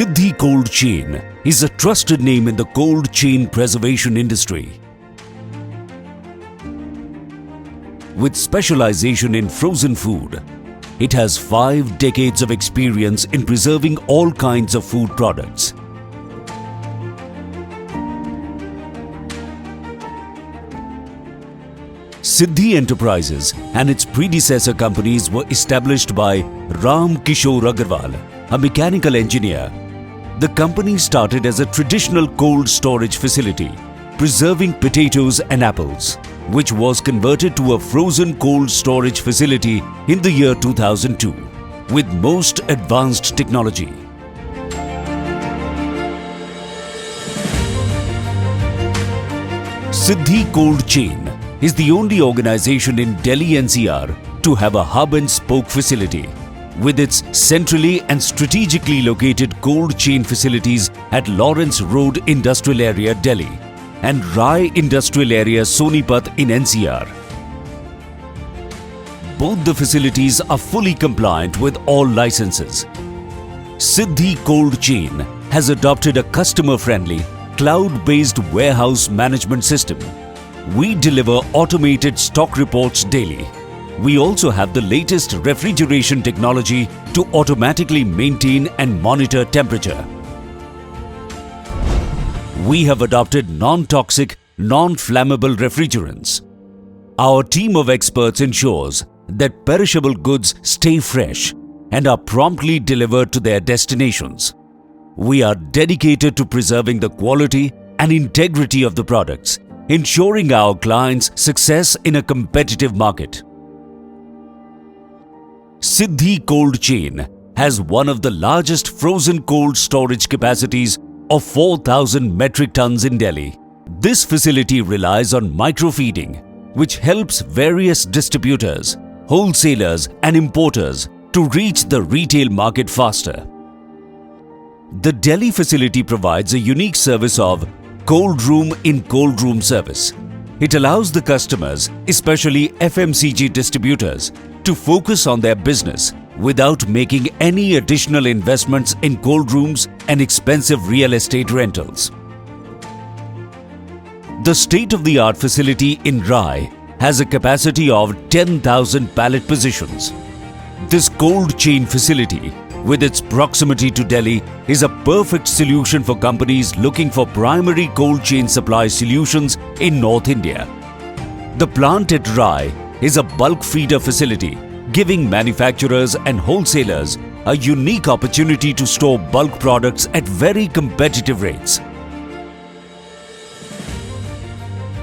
Siddhi Cold Chain is a trusted name in the cold chain preservation industry. With specialization in frozen food, it has 5 decades of experience in preserving all kinds of food products. Siddhi Enterprises and its predecessor companies were established by Ram Kishore Agarwal, a mechanical engineer. The company started as a traditional cold storage facility, preserving potatoes and apples, which was converted to a frozen cold storage facility in the year 2002 with most advanced technology. Siddhi Cold Chain is the only organization in Delhi NCR to have a hub and spoke facility, with its centrally and strategically located cold chain facilities at Lawrence Road Industrial Area, Delhi, and Rai Industrial Area, Sonipat in NCR. Both the facilities are fully compliant with all licenses. Siddhi Cold Chain has adopted a customer-friendly, cloud-based warehouse management system. We deliver automated stock reports daily. We also have the latest refrigeration technology to automatically maintain and monitor temperature. We have adopted non-toxic, non-flammable refrigerants. Our team of experts ensures that perishable goods stay fresh and are promptly delivered to their destinations. We are dedicated to preserving the quality and integrity of the products, ensuring our clients' success in a competitive market. Siddhi Cold Chain has one of the largest frozen cold storage capacities of 4,000 metric tons in Delhi. This facility relies on microfeeding, which helps various distributors, wholesalers and importers to reach the retail market faster. The Delhi facility provides a unique service of cold room in cold room service. It allows the customers, especially FMCG distributors, to focus on their business without making any additional investments in cold rooms and expensive real estate rentals. The state-of-the-art facility in Rai has a capacity of 10,000 pallet positions. This cold chain facility, with its proximity to Delhi, is a perfect solution for companies looking for primary cold chain supply solutions in North India. The plant at Rai is a bulk feeder facility, giving manufacturers and wholesalers a unique opportunity to store bulk products at very competitive rates.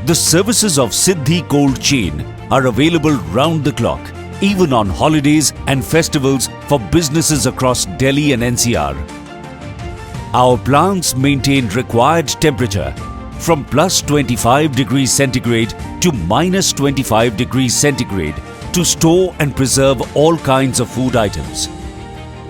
The services of Siddhi Cold Chain are available round the clock, even on holidays and festivals for businesses across Delhi and NCR. Our plants maintain required temperature from plus 25 degrees centigrade to minus 25 degrees centigrade to store and preserve all kinds of food items.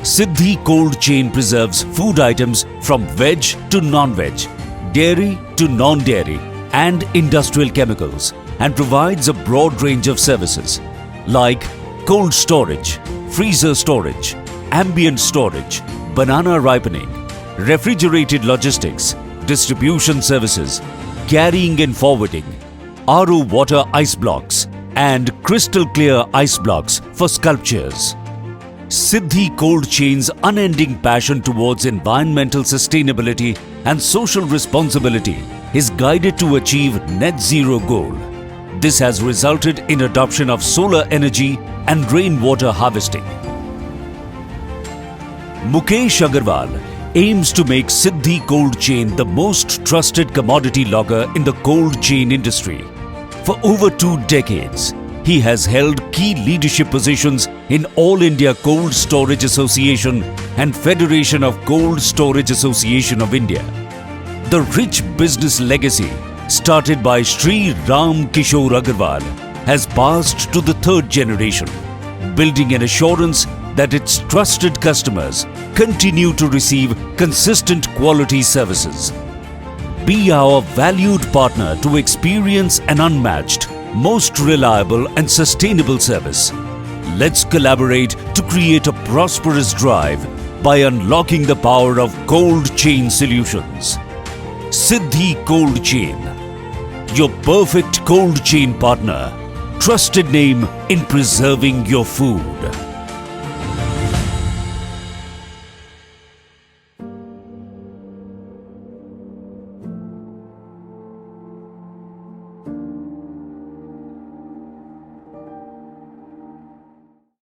Siddhi Cold Chain preserves food items from veg to non-veg, dairy to non-dairy, and industrial chemicals, and provides a broad range of services like cold storage, freezer storage, ambient storage, banana ripening, refrigerated logistics, distribution services, carrying and forwarding, RO water ice blocks, and crystal clear ice blocks for sculptures. Siddhi Cold Chain's unending passion towards environmental sustainability and social responsibility is guided to achieve net zero goal. This has resulted in adoption of solar energy and rainwater harvesting. Mukesh Agarwal aims to make Siddhi Cold Chain the most trusted commodity logger in the cold chain industry. For over 2 decades, he has held key leadership positions in All India Cold Storage Association and Federation of Cold Storage Association of India. The rich business legacy started by Sri Ram Kishore Agarwal has passed to the 3rd generation, building an assurance that its trusted customers continue to receive consistent quality services. Be our valued partner to experience an unmatched, most reliable and sustainable service. Let's collaborate to create a prosperous drive by unlocking the power of cold chain solutions. Siddhi Cold Chain, your perfect cold chain partner. Trusted name in preserving your food.